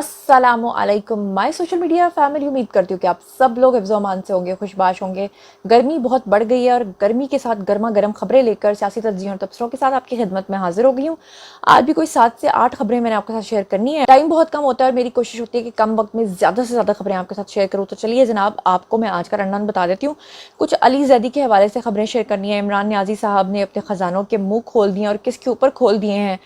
अस्सलामु अलैकुम my social media family. उम्मीद करती हूँ कि आप सब लोग हिफ्ज़ अमान से होंगे, खुशबाश होंगे। गर्मी बहुत बढ़ गई है और गर्मी के साथ गर्मा गर्म खबरें लेकर सियासी तज्ज़ियों और तबसरों के साथ आपकी खिदमत में हाजिर हो गई हूँ। आज भी कोई 7 से 8 खबरें मैंने आपके साथ शेयर करनी है। टाइम बहुत कम होता है और मेरी कोशिश होती है कि कम वक्त में ज़्यादा से ज़्यादा खबरें आपके साथ शेयर करूँ। तो चलिए जनाब, आपको मैं आज का रनडाउन बता देती हूँ। कुछ अली जैदी के हवाले से खबरें शेयर करनी है। इमरान न्याजी साहब ने अपने ख़जानों के मुँह खोल दिए और किसके ऊपर खोल दिए हैं,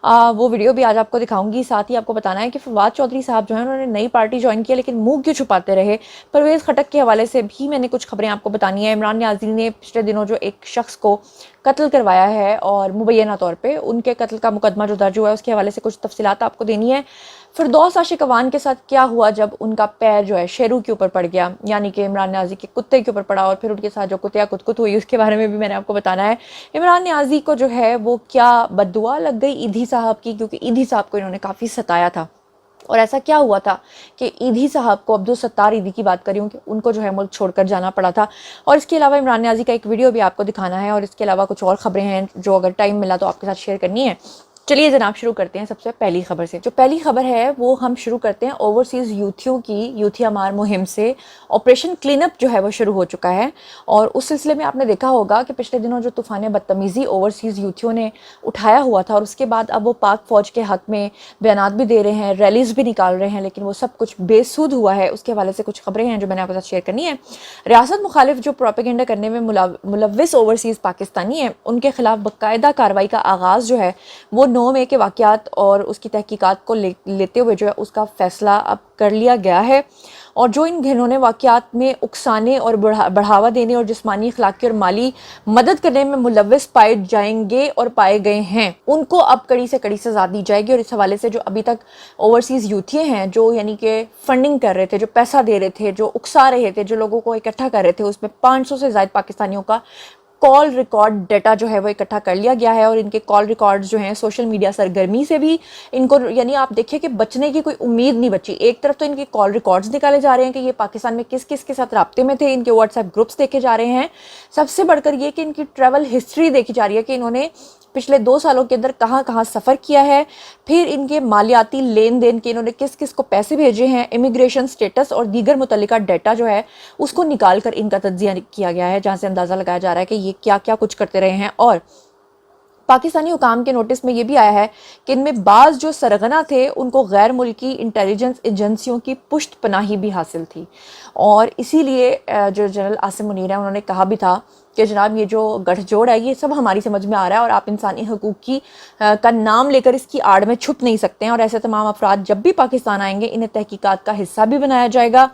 वो वीडियो भी आज आपको दिखाऊंगी। साथ ही आपको बताना है कि फवाद चौधरी साहब जो है उन्होंने नई पार्टी ज्वाइन किया लेकिन मुंह क्यों छुपाते रहे। परवेज़ खटक के हवाले से भी मैंने कुछ खबरें आपको बतानी है। इमरान न्याजी ने पिछले दिनों जो एक शख्स को कत्ल करवाया है और मुबैना तौर पे उनके कत्ल का मुकदमा जो दर्ज हुआ है उसके हवाले से कुछ तफसीलात आपको देनी है। फिरदौस आशिक अवान के साथ क्या हुआ जब उनका पैर जो है शेरू के ऊपर पड़ गया, यानी कि इमरान न्याजी के कुत्ते के ऊपर पड़ा और फिर उनके साथ जो कुतिया कुतकुत हुई उसके बारे में भी मैंने आपको बताना है। इमरान न्याजी को जो है वो क्या बद्दुआ लग गई ईदी साहब की, क्योंकि ईदी साहब को इन्होंने काफ़ी सताया था। और ऐसा क्या हुआ था कि ईदी साहब को, अब्दुल सत्तार ईदी की बात करी हूँ, कि उनको जो है मुल्क छोड़कर जाना पड़ा था। और इसके अलावा इमरान न्याजी का एक वीडियो भी आपको दिखाना है और इसके अलावा कुछ और खबरें हैं जो अगर टाइम मिला तो आपके साथ शेयर करनी है। चलिए जनाब, शुरू करते हैं सबसे पहली खबर से। जो पहली खबर है वो हम शुरू करते हैं ओवरसीज़ यूथियों की यूथिया मार मुहिम से। ऑपरेशन क्लीनअप जो है वो शुरू हो चुका है और उस सिलसिले में आपने देखा होगा कि पिछले दिनों जो तूफ़ान बदतमीज़ी ओवरसीज़ यूथियों ने उठाया हुआ था और उसके बाद अब वो पाक फ़ौज के हक़ में बयानात भी दे रहे हैं, रैलीज़ भी निकाल रहे हैं, लेकिन वो सब कुछ बेसूद हुआ है। उसके हवाले से कुछ खबरें हैं जो मैंने आपके साथ शेयर करनी है। रियासत मुखालिफ जो प्रोपेगेंडा करने में मुलव्विस ओवरसीज़ पाकिस्तानी है उनके खिलाफ बाकायदा कार्रवाई का आगाज़ जो है वो 9 मई के वाक़यात और उसकी तहकीकात को लेते हुए जो है उसका फ़ैसला अब कर लिया गया है। और जो इन घिनौने वाक़यात में उकसाने और बढ़ावा देने और जिस्मानी, अखलाकी और माली मदद करने में मुलव्विस पाए जाएंगे और पाए गए हैं उनको अब कड़ी से कड़ी सज़ा दी जाएगी। और इस हवाले से जो अभी तक ओवरसीज़ यूथिये हैं जो यानी कि फंडिंग कर रहे थे, जो पैसा दे रहे थे, जो उकसा रहे थे, जो लोगों को इकट्ठा कर रहे थे, उसमें 500 से ज़ायद पाकिस्तानियों का कॉल रिकॉर्ड डाटा जो है वो इकट्ठा कर लिया गया है। और इनके कॉल रिकॉर्ड्स जो हैं सोशल मीडिया सरगर्मी से भी इनको, यानी आप देखिए कि बचने की कोई उम्मीद नहीं बची। एक तरफ तो इनके कॉल रिकॉर्ड्स निकाले जा रहे हैं कि ये पाकिस्तान में किस किस के साथ राब्ते में थे, इनके व्हाट्सएप ग्रुप्स देखे जा रहे हैं। सबसे बढ़कर ये कि इनकी ट्रैवल हिस्ट्री देखी जा रही है कि इन्होंने पिछले 2 सालों के अंदर कहाँ कहाँ सफ़र किया है, फिर इनके मालियाती लेन देन के इन्होंने किस किस को पैसे भेजे हैं, इमिग्रेशन स्टेटस और दीगर मुतल्लिका डाटा जो है उसको निकाल कर इनका तज्जिया किया गया है, जहाँ से अंदाज़ा लगाया जा रहा है कि ये क्या क्या कुछ करते रहे हैं। और पाकिस्तानी हुकाम के नोटिस में ये भी आया है कि इनमें बाज़ जो सरगना थे उनको गैर मुल्की इंटेलिजेंस एजेंसियों की पुष्ट पनाही भी हासिल थी। और इसीलिए जो जनरल आसिम मुनीर है उन्होंने कहा भी था कि जनाब ये जो गठजोड़ है ये सब हमारी समझ में आ रहा है और आप इंसानी हकूक़ की का नाम लेकर इसकी आड़ में छुप नहीं सकते हैं। और ऐसे तमाम अफराद जब भी पाकिस्तान आएंगे इन्हें तहकीकात का हिस्सा भी बनाया जाएगा,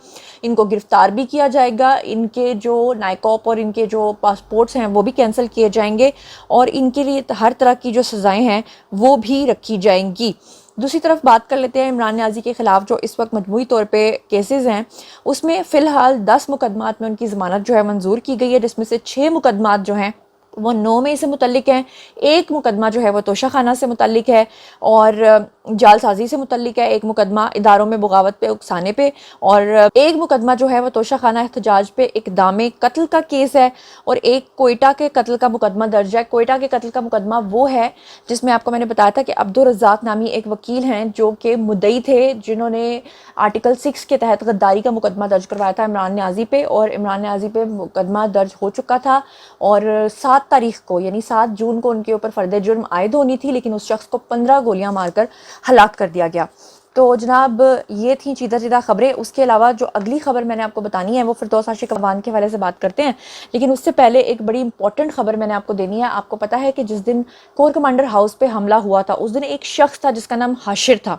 इनको गिरफ्तार भी किया जाएगा, इनके जो नाइकॉप और इनके जो पासपोर्ट्स हैं वो भी कैंसिल किए जाएंगे और इनके लिए हर तरह की जो सज़ाएँ हैं वो भी रखी जाएंगी। दूसरी तरफ बात कर लेते हैं इमरान न्याजी के ख़िलाफ़ जो इस वक्त मजमूई तौर पे केसेस हैं उसमें फ़िलहाल 10 मुकदमात में उनकी ज़मानत जो है मंजूर की गई है, जिसमें से 6 मुकदमात जो हैं वो 9 मई से मुतल्लिक हैं, 1 मुकदमा जो है वो तोशाखाना से मुतल्लिक है और जालसाजी से मुतल्लिक है, 1 मुकदमा इदारों में बगावत पे, उकसाने पे और 1 मुकदमा जो है वो तोशाखाना एहतजाज पे इक़दामे कत्ल का केस है और 1 कोयटा के कत्ल का मुकदमा दर्ज है। कोयटा के कत्ल का मुकदमा वो है जिसमें आपको मैंने बताया था कि अब्दुल रज़ाक नामी एक वकील हैं जो कि मुद्दई थे, जिन्होंने आर्टिकल 6 के तहत गद्दारी का मुकदमा दर्ज करवाया था इमरान न्याजी पे। और इमरान न्याजी पे मुकदमा दर्ज हो चुका था और 7 तारीख को यानी 7 जून को उनके ऊपर फर्द जुर्म आयद होनी थी, लेकिन उस शख्स को 15 गोलियां मारकर हलाक कर दिया गया। तो जनाब ये थी सीधा सीधा खबरें। उसके अलावा जो अगली खबर मैंने आपको बतानी है वो फिरदौस आशिक अवान के हवाले से बात करते हैं, लेकिन उससे पहले एक बड़ी इंपॉर्टेंट खबर मैंने आपको देनी है। आपको पता है कि जिस दिन कोर कमांडर हाउस पे हमला हुआ था उस दिन एक शख्स था जिसका नाम हाशिर था।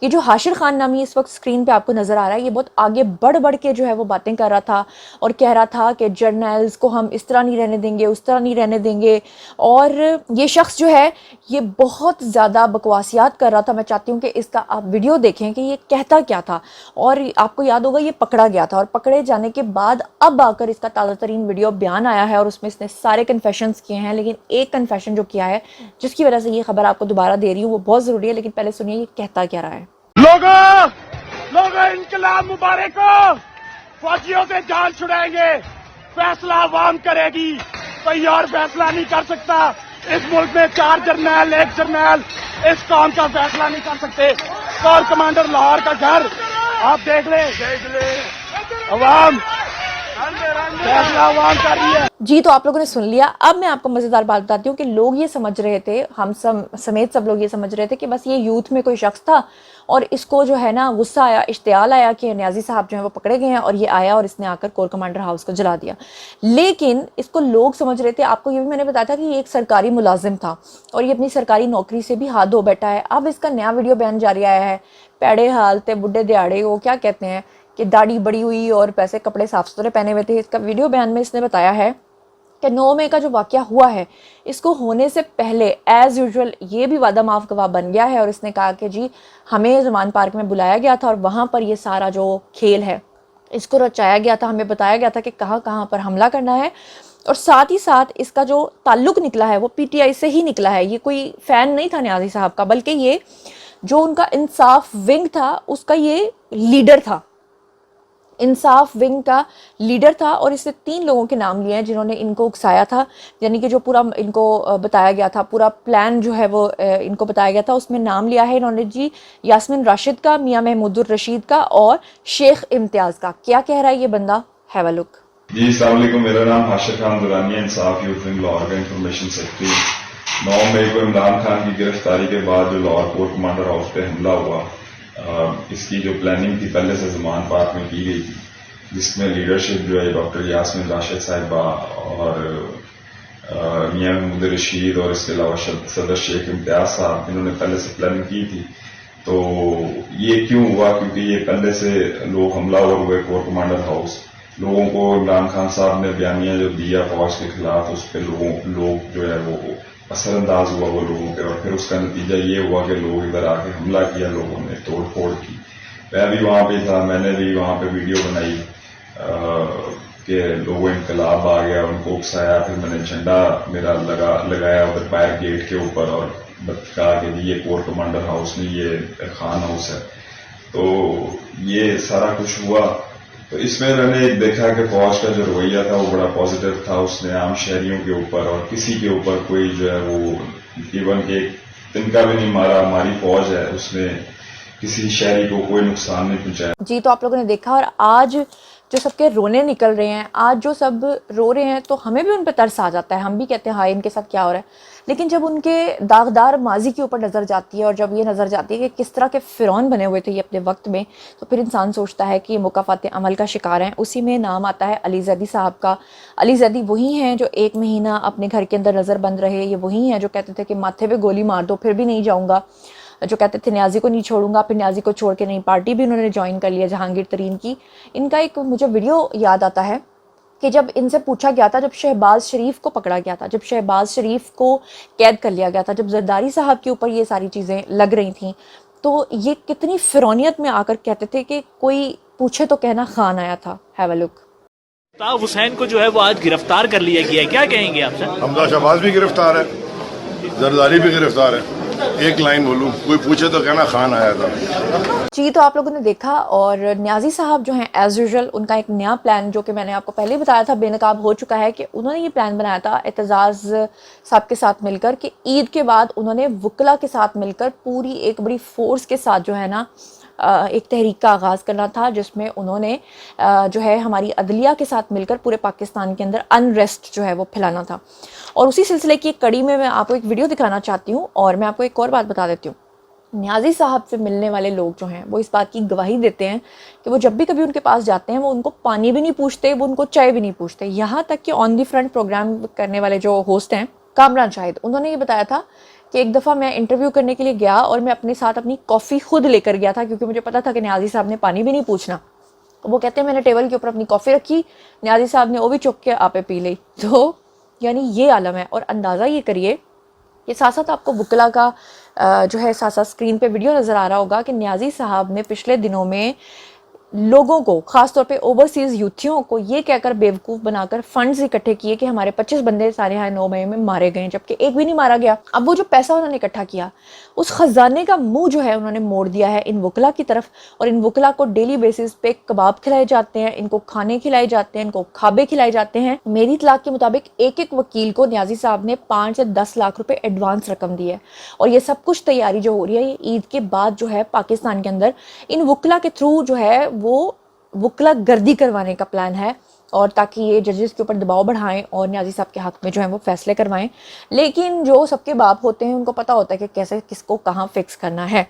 ये जो हाशिर खान नामी इस वक्त स्क्रीन पे आपको नज़र आ रहा है ये बहुत आगे बढ़ के जो है वो बातें कर रहा था और कह रहा था कि जर्नल्स को हम इस तरह नहीं रहने देंगे, उस तरह नहीं रहने देंगे। और ये शख्स जो है ये बहुत ज़्यादा बकवासियात कर रहा था। मैं चाहती हूँ कि इसका आप वीडियो देखें कि ये कहता क्या था। और आपको याद होगा ये पकड़ा गया था और पकड़े जाने के बाद अब आकर इसका ताज़ा तरीन वीडियो बयान आया है और उसमें इसने सारे कन्फेशंस किए हैं, लेकिन एक कन्फेशन जो किया है जिसकी वजह से ये खबर आपको दोबारा दे रही हूँ वो बहुत ज़रूरी है। लेकिन पहले सुनिए ये कहता क्या रहा है। लोगों इनकलाब मुबारक को फौजियों से जान छुड़ाएंगे, फैसला आवाम करेगी, कोई और फैसला नहीं कर सकता। इस मुल्क में 4 जर्नैल 1 जर्नैल इस कौम का फैसला नहीं कर सकते। कोर कमांडर लाहौर का घर आप देख ले अवाम फैसला अवाम कर रही है। जी, तो आप लोगों ने सुन लिया। अब मैं आपको मज़ेदार बात बताती हूँ कि लोग ये समझ रहे थे, हम समेत सब लोग ये समझ रहे थे कि बस ये यूथ में कोई शख्स था और इसको जो है ना गुस्सा आया, इश्तियाल आया कि न्याजी साहब जो है वो पकड़े गए हैं और ये आया और इसने आकर कोर कमांडर हाउस को जला दिया। लेकिन इसको लोग समझ रहे थे, आपको ये भी मैंने बताया था कि ये एक सरकारी मुलाजिम था और ये अपनी सरकारी नौकरी से भी हाथ धो बैठा है। अब इसका नया वीडियो बयान जारी आया है, पैड़े हालते बुढ़े दिहाड़े, वो क्या कहते हैं कि दाढ़ी बड़ी हुई और पैसे कपड़े साफ सुथरे पहने हुए थे। इसका वीडियो बयान में इसने बताया है कि 9 मई का जो वाक़या हुआ है, इसको होने से पहले एज़ यूजुअल ये भी वादा माफ़ गवाह बन गया है और इसने कहा कि जी हमें ज़मान पार्क में बुलाया गया था और वहाँ पर ये सारा जो खेल है इसको रचाया गया था, हमें बताया गया था कि कहाँ कहाँ पर हमला करना है। और साथ ही साथ इसका जो ताल्लुक़ निकला है वो पीटीआई से ही निकला है। ये कोई फ़ैन नहीं था न्याजी साहब का, बल्कि ये जो उनका इंसाफ विंग था उसका ये लीडर था, इंसाफ विंग का लीडर था। और इससे 3 लोगों के नाम लिए हैं जिन्होंने इनको उकसाया था, यानी कि जो पूरा इनको बताया गया था, पूरा प्लान जो है वो इनको बताया गया था, उसमें नाम लिया है इन्होंने जी यास्मिन राशिद का, मियां महमूदुर रशीद का और शेख इम्तियाज़ का। क्या कह रहा है ये बंदा, हैव अ लुक। जी अस्सलाम वालेकुम, मेरा नाम हाशिर खान दुरानी है, इंसाफ यूथ विंग लाहौर का इंफॉर्मेशन सेक्रेटरी। 9 मई को इमरान खान की गिरफ्तारी के बाद जो लाहौर कोर कमांडर हाउस पे हमला हुआ, इसकी जो प्लानिंग थी पहले से ज़मान पार्क में की गई थी, जिसमें लीडरशिप जो है डॉक्टर यास्मिन राशिद साहिबा और मियां महमूद रशीद और इसके अलावा सदर शेख इम्तियाज साहब, इन्होंने पहले से प्लानिंग की थी। तो ये क्यों हुआ? क्योंकि ये पहले से लोग हमलावर हुए कोर कमांडर हाउस, लोगों को इमरान खान साहब ने बयानिया जो दिया फौज के खिलाफ, उस पर लोग जो है वो असरअंदाज हुआ वो लोगों पे, और फिर उसका नतीजा ये हुआ कि लोग इधर आके हमला किया, लोगों ने तोड़ फोड़ की। मैं भी वहाँ पे था, मैंने भी वहाँ पे वीडियो बनाई कि लोगों इनकलाब आ गया, उनको उकसाया, फिर मैंने झंडा मेरा लगाया उधर फायर गेट के ऊपर और कहा कि ये कोर कमांडर हाउस नहीं, ये खान हाउस है। तो ये सारा कुछ हुआ। तो इसमें मैंने देखा कि फौज का जो रवैया था वो बड़ा पॉजिटिव था। उसने आम शहरियों के ऊपर और किसी के ऊपर कोई जो है वो इवन के तिनका भी नहीं मारा। हमारी फौज है, उसने किसी शहरी को कोई नुकसान नहीं पहुंचाया। जी, तो आप लोगों ने देखा। और आज जो सबके रोने निकल रहे हैं, आज जो सब रो रहे हैं, तो हमें भी उन पर तरस आ जाता है। हम भी कहते हैं हाय इनके साथ क्या हो रहा है। लेकिन जब उनके दागदार माजी के ऊपर नज़र जाती है और जब ये नज़र जाती है कि किस तरह के फ़िरौन बने हुए थे ये अपने वक्त में, तो फिर इंसान सोचता है कि ये मुकाफ़ात अमल का शिकार हैं। उसी में नाम आता है अली जैदी साहब का। अली जैदी वही हैं जो 1 महीना अपने घर के अंदर नज़र बंद रहे। ये वही हैं जो कहते थे कि माथे पे गोली मार दो फिर भी नहीं जाऊँगा, जो कहते थे न्याजी को नहीं छोड़ूंगा, फिर न्याजी को छोड़ के नई पार्टी भी उन्होंने ज्वाइन कर लिया जहांगीर तरीन की। इनका एक मुझे वीडियो याद आता है कि जब इनसे पूछा गया था, जब शहबाज शरीफ को पकड़ा गया था, जब शहबाज शरीफ को कैद कर लिया गया था, जब जरदारी साहब के ऊपर ये सारी चीज़ें लग रही थी, तो ये कितनी फ़िरौनियत में आकर कहते थे कि कोई पूछे तो कहना खान आया था। Have a look. ताब हुसैन को जो है वो आज गिरफ्तार कर लिया गया है, क्या कहेंगे आप सर? हमजा शहबाज भी गिरफ्तार है, जरदारी भी गिरफ्तार है। एक लाइन बोलूं, कोई पूछे तो कहना खान आया था। जी, तो आप लोगों ने देखा। और न्याजी साहब जो हैं एज़ यूजुअल उनका एक नया प्लान, जो कि मैंने आपको पहले ही बताया था, बेनकाब हो चुका है कि उन्होंने ये प्लान बनाया था एतजाज़ साहब के साथ मिलकर कि ईद के बाद उन्होंने वकला के साथ मिलकर पूरी एक बड़ी फोर्स के साथ जो है ना एक तहरीक का आगाज़ करना था, जिसमें उन्होंने जो है हमारी अदलिया के साथ मिलकर पूरे पाकिस्तान के अंदर अनरेस्ट जो है वो फैलाना था। और उसी सिलसिले की एक कड़ी में मैं आपको एक वीडियो दिखाना चाहती हूँ। और मैं आपको एक और बात बता देती हूँ, न्याजी साहब से मिलने वाले लोग जो हैं वो इस बात की गवाही देते हैं कि वो जब भी कभी उनके पास जाते हैं वो उनको पानी भी नहीं पूछते, वो उनको चाय भी नहीं पूछते। यहाँ तक कि ऑन दी फ्रंट प्रोग्राम करने वाले जो होस्ट हैं कामरान शाहिद, उन्होंने ये बताया था कि एक दफ़ा मैं इंटरव्यू करने के लिए गया और मैं अपने साथ अपनी कॉफ़ी खुद लेकर गया था, क्योंकि मुझे पता था कि न्याजी साहब ने पानी भी नहीं पूछना। वो कहते हैं मैंने टेबल के ऊपर अपनी कॉफ़ी रखी, न्याजी साहब ने वो भी चुक के आपे पी ली। तो यानी ये आलम है। और अंदाज़ा ये करिए कि साथ साथ आपको वकला का जो है साथ साथ स्क्रीन पे वीडियो नज़र आ रहा होगा कि न्याजी साहब ने पिछले दिनों में लोगों को, खास तौर पे ओवरसीज यूथियों को ये कहकर बेवकूफ़ बनाकर फंड्स इकट्ठे किए कि हमारे 25 बंदे सारे यहाँ 9 मई में मारे गए, जबकि एक भी नहीं मारा गया। अब वो जो पैसा उन्होंने इकट्ठा किया, उस खजाने का मुंह जो है उन्होंने मोड़ दिया है इन वकला की तरफ, और इन वकला को डेली बेसिस पे कबाब खिलाए जाते हैं, इनको खाने खिलाए जाते हैं, इनको खाबे खिलाए जाते हैं। मेरी इतलाक के मुताबिक एक एक वकील को न्याजी साहब ने 5 से 10 लाख रुपए एडवांस रकम दी है, और ये सब कुछ तैयारी जो हो रही है ये ईद के बाद जो है पाकिस्तान के अंदर इन वकला के थ्रू जो है वो वकला गर्दी करवाने का प्लान है, और ताकि ये जजेस के ऊपर दबाव बढ़ाएं और न्याजी साहब के हक में जो है वो फैसले करवाएं। लेकिन जो सबके बाप होते हैं उनको पता होता है कि कैसे किसको कहाँ फिक्स करना है।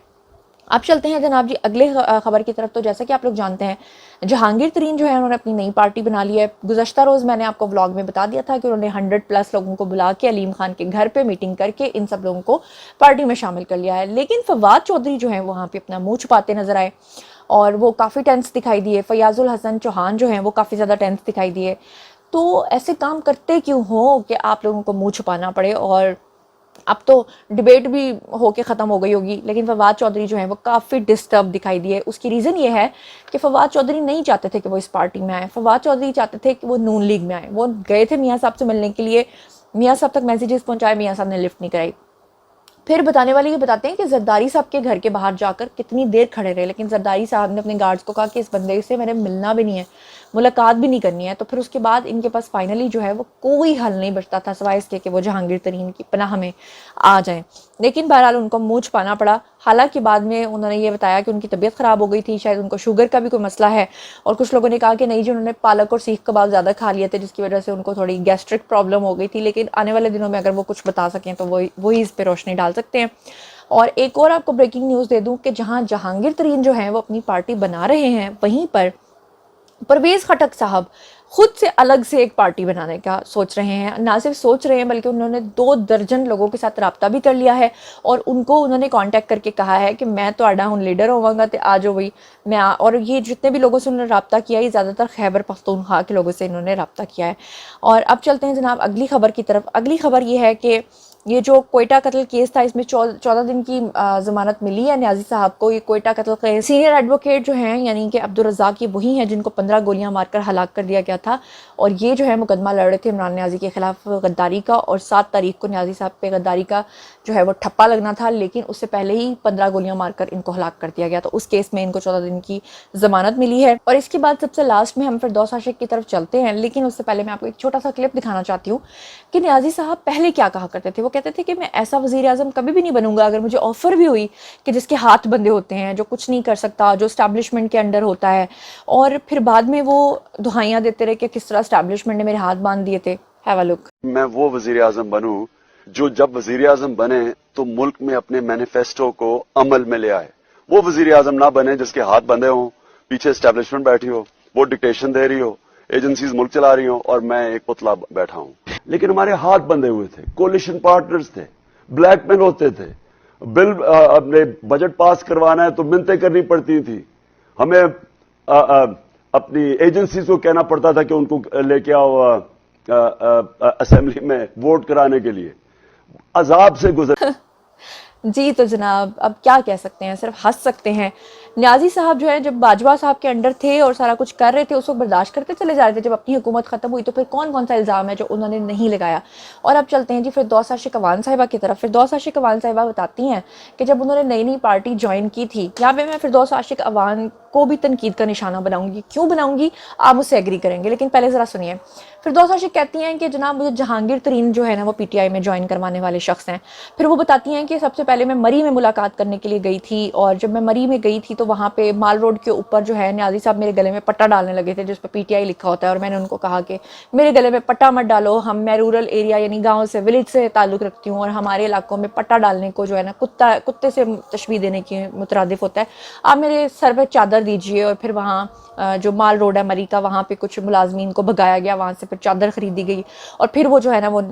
अब चलते हैं जनाब जी अगले खबर की तरफ। तो जैसा कि आप लोग जानते हैं, जहांगीर तरीन जो है उन्होंने अपनी नई पार्टी बना ली है। गुज़श्ता रोज़ मैंने आपको व्लॉग में बता दिया था कि उन्होंने 100+ लोगों को बुला के अलीम खान के घर पे मीटिंग करके इन सब लोगों को पार्टी में शामिल कर लिया है। लेकिन फवाद चौधरी जो है वहाँ पे अपना मुँह छुपाते नजर आए और वो काफ़ी टेंस दिखाई दिए। फयाजुल हसन चौहान जो हैं वो काफ़ी ज़्यादा टेंस दिखाई दिए। तो ऐसे काम करते क्यों हो कि आप लोगों को मुँह छुपाना पड़े? और अब तो डिबेट भी होके ख़त्म हो गई होगी, लेकिन फवाद चौधरी जो है वो काफ़ी डिस्टर्ब दिखाई दिए। उसकी रीज़न ये है कि फवाद चौधरी नहीं चाहते थे कि वो इस पार्टी में आए। फवाद चौधरी चाहते थे कि वो नून लीग में आए। वो गए थे मियाँ साहब से मिलने के लिए, मियाँ साहब तक मैसेजेस पहुँचाए, मियाँ साहब ने लिफ्ट नहीं कराई। फिर बताने वाले ये बताते हैं कि जरदारी साहब के घर के बाहर जाकर कितनी देर खड़े रहे, लेकिन जरदारी साहब ने अपने गार्ड्स को कहा कि इस बंदे से मैंने मिलना भी नहीं है, मुलाकात भी नहीं करनी है। तो फिर उसके बाद इनके पास फाइनली जो है वो कोई हल नहीं बचता था सिवाय इसके कि वो जहांगीर तरीन की पनाह में आ जाएं। लेकिन बहरहाल उनको मुँह छुपाना पड़ा। हालांकि बाद में उन्होंने ये बताया कि उनकी तबीयत ख़राब हो गई थी, शायद उनको शुगर का भी कोई मसला है, और कुछ लोगों ने कहा कि नहीं जी उन्होंने पालक और सीख कबाब ज़्यादा खा लिए थे जिसकी वजह से उनको थोड़ी गैस्ट्रिक प्रॉब्लम हो गई थी। लेकिन आने वाले दिनों में अगर वो कुछ बता सकें तो वही इस पर रोशनी डाल सकते हैं। और एक और आपको ब्रेकिंग न्यूज़ दे दूं कि जहां जहांगीर तरीन जो हैं वो अपनी पार्टी बना रहे हैं, वहीं पर परवेज़ खटक साहब खुद से अलग से एक पार्टी बनाने का सोच रहे हैं। ना सिर्फ सोच रहे हैं बल्कि उन्होंने 2 दर्जन लोगों के साथ रब्ता भी कर लिया है, और उनको उन्होंने कांटेक्ट करके कहा है कि मैं तो आडा हूँ लीडर होवांगा तो आ जाओ भाई और ये जितने भी लोगों से उन्होंने रब्ता किया ये ज़्यादातर खैबर पख्तूनख्वा के लोगों से इन्होंने रब्ता किया है। और अब चलते हैं जनाब अगली खबर की तरफ। अगली खबर ये है कि ये जो कोयटा कत्ल केस था इसमें 14 दिन की ज़मानत मिली है न्याजी साहब को। ये कोयटा कत्ल के सीनियर एडवोकेट जो हैं यानी कि अब्दुल रज़ाक, ये वही हैं जिनको 15 गोलियां मारकर हलाक कर दिया गया था, और ये जो है मुकदमा लड़ रहे थे इमरान न्याजी के खिलाफ गद्दारी का, और 7 तारीख को न्याजी साहब पे गद्दारी का जो है वो ठप्पा लगना था, लेकिन उससे पहले ही 15 गोलियां मारकर इनको हलाक कर दिया गया। तो उस केस में इनको 14 दिन की ज़मानत मिली है। और इसके बाद सबसे लास्ट में हम फिरदौस आशिक की तरफ चलते हैं, लेकिन उससे पहले मैं आपको एक छोटा सा क्लिप दिखाना चाहती हूँ कि न्याजी साहब पहले क्या कहा करते थे। वो कहते थे कि मैं ऐसा वज़ीर आज़म कभी भी नहीं बनूंगा अगर मुझे ऑफर भी हुई कि जिसके हाथ बंधे होते हैं, जो कुछ नहीं कर सकता, जो एस्टैब्लिशमेंट के अंडर होता है। और फिर बाद में वो दुहाइयाँ देते रहे कि किस तरह एस्टैब्लिशमेंट ने मेरे हाथ बांध दिए थे। Have a look. मैं वो वज़ीर आज़म बनूं जो जब वज़ीर आज़म बने तो मुल्क में अपने मैनिफेस्टो को अमल में ले आए। वो वज़ीर आज़म ना बने जिसके हाथ बंधे हों, पीछे एस्टैब्लिशमेंट बैठी हो, वो डिक्टेशन दे रही हो, एजेंसीज मुल्क चला रही हो और मैं एक पुतला बैठा हूं। लेकिन हमारे हाथ बंधे हुए थे, कोलिशन पार्टनर्स थे, ब्लैकमेल होते थे, बिल अपने बजट पास करवाना है तो मिन्नतें करनी पड़ती थी, हमें अपनी एजेंसीज को कहना पड़ता था कि उनको लेके आओ असेंबली में वोट कराने के लिए। अजाब से गुजर जी तो जनाब अब क्या कह सकते हैं, सिर्फ हंस सकते हैं। न्याजी साहब जो है जब बाजवा साहब के अंडर थे और सारा कुछ कर रहे थे उस वक्त बर्दाश्त करते चले जा रहे थे। जब अपनी हुकूमत खत्म हुई तो फिर कौन कौन सा इल्ज़ाम है जो उन्होंने नहीं लगाया। और अब चलते हैं जी फिरदौस आशिक अवान साहिबा की तरफ। फिरदौस आशिक अवान साहिबा बताती हैं कि जब उन्होंने नई नई पार्टी ज्वाइन की थी, यहाँ पे मैं फिरदौस आशिक अवान को भी तनकीद का निशाना बनाऊंगी। क्यों बनाऊंगी आप मुझसे एग्री करेंगे, लेकिन पहले ज़रा सुनिए। फिरदौस आशिक कहती हैं कि जनाब मुझे जहांगीर तरीन जो है ना वो PTI में ज्वाइन करवाने वाले शख्स हैं। फिर वो बताती हैं कि सबसे पहले मैं मरी में मुलाकात करने के लिए गई थी, और जब मैं मरी में गई थी तो वहाँ पे माल रोड के ऊपर जो है न्याजी साहब मेरे गले में पट्टा डालने लगे थे जिस पर PTI लिखा होता है, और मैंने उनको कहा कि मेरे गले में पट्टा मत डालो, मैं रूरल एरिया यानी गाँव से, विलेज से ताल्लुक़ रखती हूँ, और हमारे इलाकों में पट्टा डालने को जो है ना कुत्ते से तशबीह देने की मुतरादिफ होता है। आप मेरे सर पर चादर दीजिए। और फिर वहाँ जो माल रोड है मरी का, वहाँ पे कुछ मुलाजमीन को भगाया गया, वहाँ से फिर चादर खरीदी गई, और फिर वो जो है ना वो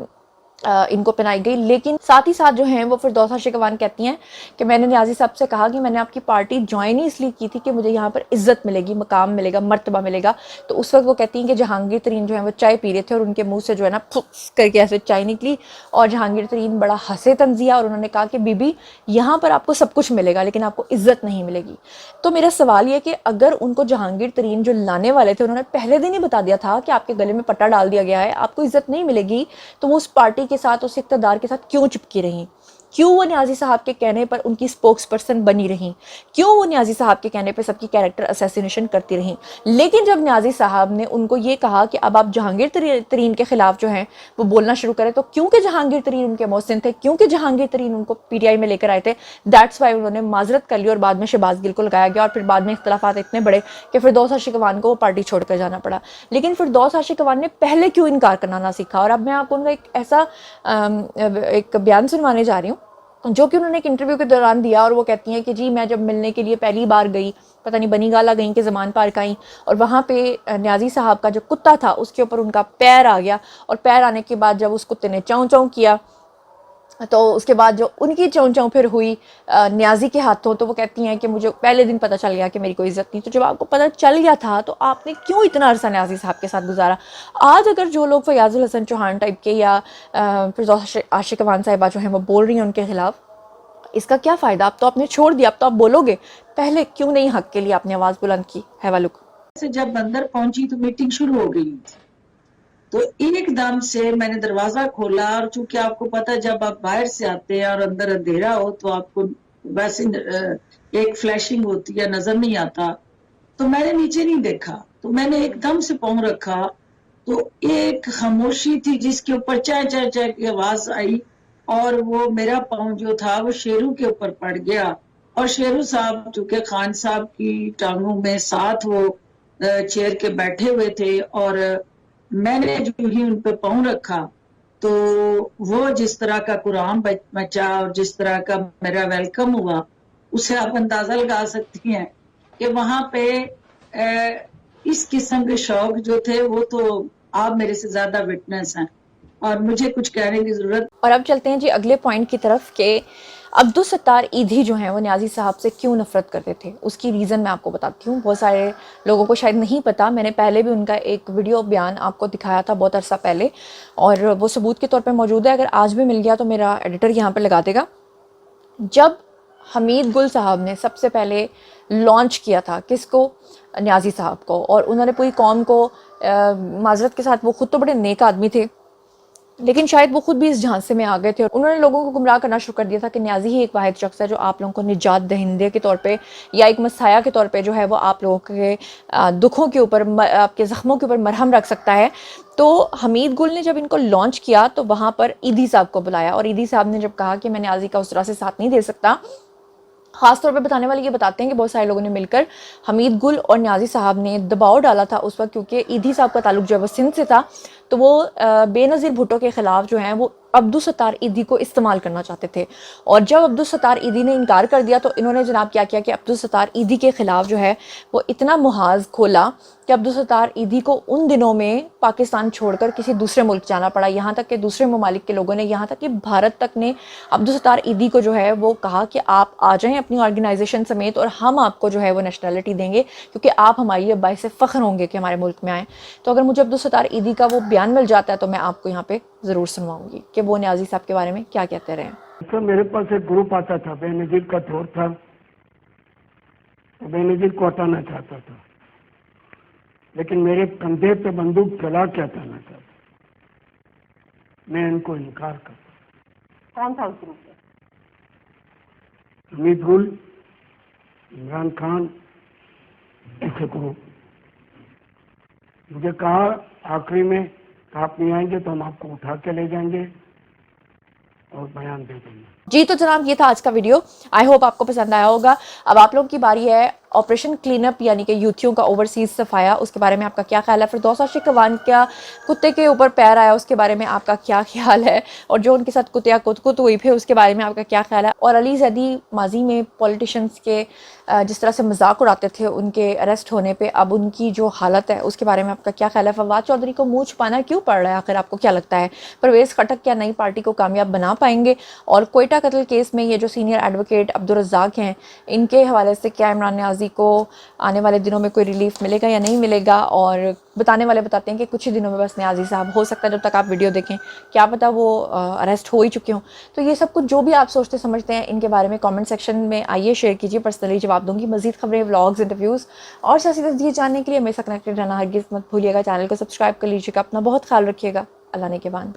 इनको पहनाई गई। लेकिन साथ ही साथ जो हैं वो फिरदौस आशिकवान कहती हैं कि मैंने नियाज़ी साहब से कहा कि मैंने आपकी पार्टी ज्वाइन ही इसलिए की थी कि मुझे यहाँ पर इज्जत मिलेगी, मकाम मिलेगा, मर्तबा मिलेगा। तो उस वक्त वो कहती हैं कि जहांगीर तरीन जो है वो चाय पी रहे थे और उनके मुंह से जो है ना फुक्स करके ऐसे चाय निकली और जहांगीर तरीन बड़ा हंसे तंजिया और उन्होंने कहा कि बीबी यहाँ पर आपको सब कुछ मिलेगा लेकिन आपको इज्जत नहीं मिलेगी। तो मेरा सवाल ये कि अगर उनको जहांगीर तरीन जो लाने वाले थे उन्होंने पहले दिन ही बता दिया था कि आपके गले में पट्टा डाल दिया गया है, आपको इज्जत नहीं मिलेगी, तो वो उस पार्टी के साथ, उस इक़्तिदार के साथ क्यों चिपकी रही? क्यों वो नियाज़ी साहब के कहने पर उनकी स्पोक्स पर्सन बनी रही? क्यों वो नियाज़ी साहब के कहने पर सबकी कैरेक्टर असैसिनेशन करती रही? लेकिन जब नियाज़ी साहब ने उनको ये कहा कि अब आप जहांगीर तरीन के खिलाफ जो हैं वो बोलना शुरू करें, तो क्योंकि जहांगीर तरीन उनके मोहसिन थे, क्योंकि जहांगीर तरीन उनको पीटीआई में लेकर आए थे, दैट्स वाई उन्होंने माजरत कर ली और बाद में शहबाज गिल को लगाया गया और फिर बाद में इख्तलाफात इतने बड़े कि फिरदौस आशिकवान को वो पार्टी छोड़कर जाना पड़ा। लेकिन फिरदौस आशिकवान ने पहले क्यों इनकार करना ना सीखा? और अब मैं आपको उनका एक ऐसा एक बयान सुनवाने जा रही हूँ जो कि उन्होंने एक इंटरव्यू के दौरान दिया और वो कहती हैं कि जी मैं जब मिलने के लिए पहली बार गई, पता नहीं बनी गाला गई कि ज़मान पार्क आई, और वहाँ पे नियाज़ी साहब का जो कुत्ता था उसके ऊपर उनका पैर आ गया और पैर आने के बाद जब उस कुत्ते ने चाँव चाँव किया तो उसके बाद जो उनकी चौं चौं फिर हुई नियाज़ी के हाथों, तो वो कहती हैं कि मुझे पहले दिन पता चल गया कि मेरी कोई इज्जत नहीं। तो जब आपको पता चल गया था तो आपने क्यों इतना अरसा नियाज़ी साहब के साथ गुजारा? आज अगर जो लोग फयाजुल हसन चौहान टाइप के या फिरदौस आशिकवान साहिबा जो हैं वो बोल रही हैं उनके खिलाफ, इसका क्या फ़ायदा? अब तो आपने छोड़ दिया, अब तो आप बोलोगे, पहले क्यों नहीं हक के लिए आपने आवाज़ बुलंद की? Have a look. जब अंदर पहुंची तो मीटिंग शुरू हो गई, तो एकदम से मैंने दरवाजा खोला और चूंकि आपको पता जब आप बाहर से आते हैं और अंदर अंधेरा हो तो आपको वैसे एक फ्लैशिंग होती है, नजर नहीं आता, तो मैंने नीचे नहीं देखा, तो मैंने एकदम से पाँव रखा तो एक खामोशी थी जिसके ऊपर चाय चाय चाय की आवाज आई और वो मेरा पाँव जो था वो शेरू के ऊपर पड़ गया और शेरू साहब चूंकि खान साहब की टांगों में साथ वो चेयर के बैठे हुए थे और मैंने जो ही उन पे पाँव रखा तो वो जिस तरह का कुरान मचा और जिस तरह का मेरा वेलकम हुआ उसे आप अंदाजा लगा सकती हैं कि वहां पे इस किस्म के शौक जो थे वो तो आप मेरे से ज्यादा विटनेस हैं और मुझे कुछ कहने की जरूरत। और अब चलते हैं जी अगले पॉइंट की तरफ कि अब्दुल सत्तार ईधी जो हैं वो नियाज़ी साहब से क्यों नफरत करते थे। उसकी रीज़न मैं आपको बताती हूँ, बहुत सारे लोगों को शायद नहीं पता। मैंने पहले भी उनका एक वीडियो बयान आपको दिखाया था बहुत अरसा पहले और वो सबूत के तौर पे मौजूद है, अगर आज भी मिल गया तो मेरा एडिटर यहाँ पर लगा देगा। जब हमीद गुल साहब ने सबसे पहले लॉन्च किया था किसको, नियाज़ी साहब को, और उन्होंने पूरी कौम को माजरत के साथ, वो खुद तो बड़े नेक आदमी थे लेकिन शायद वो खुद भी इस झांसे में आ गए थे और उन्होंने लोगों को गुमराह करना शुरू कर दिया था कि नियाज़ी ही एक वाहिद शख्स है जो आप लोगों को निजात दहिंदे के तौर पे या एक मसाया के तौर पे जो है वो आप लोगों के दुखों के ऊपर, आपके ज़ख्मों के ऊपर मरहम रख सकता है। तो हमीद गुल ने जब इनको लॉन्च किया तो वहाँ पर ईदी साहब को बुलाया और ईदी साहब ने जब कहा कि मैं नियाज़ी का उस तरह से साथ नहीं दे सकता, खास तौर पे बताने वाले ये बताते हैं कि बहुत सारे लोगों ने मिलकर हमीद गुल और नियाज़ी साहब ने दबाव डाला था उस वक्त, क्योंकि ईदी साहब का ताल्लुक जो है वो सिंध से था, तो वो बेनज़ीर भुट्टो के ख़िलाफ़ जो हैं वो अब्दुल सत्तार ईदी को इस्तेमाल करना चाहते थे। और जब अब्दुल सत्तार ईदी ने इनकार कर दिया तो इन्होंने जनाब क्या किया कि अब्दुल सत्तार ईदी के ख़िलाफ़ जो है वो इतना मुहाज़ खोला कि अब्दुल सत्तार ईदी को उन दिनों में पाकिस्तान छोड़कर किसी दूसरे मुल्क जाना पड़ा। यहाँ तक कि दूसरे ममालिक के लोगों ने, यहाँ तक कि भारत तक ने अब्दुल सत्तार ईदी को जो है वो कहा कि आप आ जाएँ अपनी ऑर्गेनाइजेशन समेत और हम आपको जो है वो नेशनलिटी देंगे क्योंकि आप हमारे लिए बाइस फ़ख्र होंगे कि हमारे मुल्क में आएँ। तो अगर मुझे अब्दुल सत्तार ईदी का वो बयान मिल जाता है तो मैं आपको यहाँ पे ज़रूर सुनवाऊंगी कि वो नियाज़ी साहब के बारे में क्या कहते रहे। सर मेरे पास एक ग्रुप आता था, बेनज़ीर का दौर था, तो बेनज़ीर को हटाना चाहता था लेकिन मेरे कंधे पे बंदूक चला के हटाना चाहता, मैं इनको इनकार करता। कौन था उस ग्रुप में? हमीद गुल, इमरान खान, ऐसे ग्रुप। मुझे कहा आखिरी में आप नहीं आएंगे तो हम आपको उठा के ले जाएंगे और बयान दे देंगे। जी तो जनाब, ये था आज का वीडियो। आई होप आपको पसंद आया होगा। अब आप लोगों की बारी है ऑपरेशन क्लीनअप यानी कि यूथियों का ओवरसीज सफाया, उसके बारे में आपका क्या ख्याल है। फिरदौस आशिक कवान का कुत्ते के ऊपर पैर आया, उसके बारे में आपका क्या ख्याल है, और जो उनके साथ कुतिया कुत हुई फिर उसके बारे में आपका क्या ख्याल है। और अली जैदी माजी में पॉलिटिशियंस के जिस तरह से मजाक उड़ाते थे उनके अरेस्ट होने पे, अब उनकी जो हालत है उसके बारे में आपका क्या ख्याल है। फवाद चौधरी को मुँह छुपाना क्यों पड़ रहा है, आखिर आपको क्या लगता है। परवेज़ खटक क्या नई पार्टी को कामयाब बना पाएंगे। और कोयटा कत्ल केस में ये जो सीनियर एडवोकेट अब्दुल रज़ाक हैं, इनके हवाले से क्या इमरान नियाज़ी को आने वाले दिनों में कोई रिलीफ मिलेगा या नहीं मिलेगा। और बताने वाले बताते हैं कि कुछ ही दिनों में बस नियाज़ी साहब, हो सकता है जब तक आप वीडियो देखें क्या पता वो अरेस्ट हो ही चुके हों। तो ये सब कुछ जो भी आप सोचते समझते हैं इनके बारे में कमेंट सेक्शन में आइए, शेयर कीजिए, पर्सनली जवाब दूंगी। मज़ीद खबरें, व्लॉग्स, इंटरव्यूज़ और सियासी तस्दीर जानने के लिए हमेशा कनेक्टेड रहना हरगिज़ मत भूलिएगा। चैनल को सब्सक्राइब कर लीजिएगा। अपना बहुत ख्याल रखिएगा। अल्लाह ने के बाद।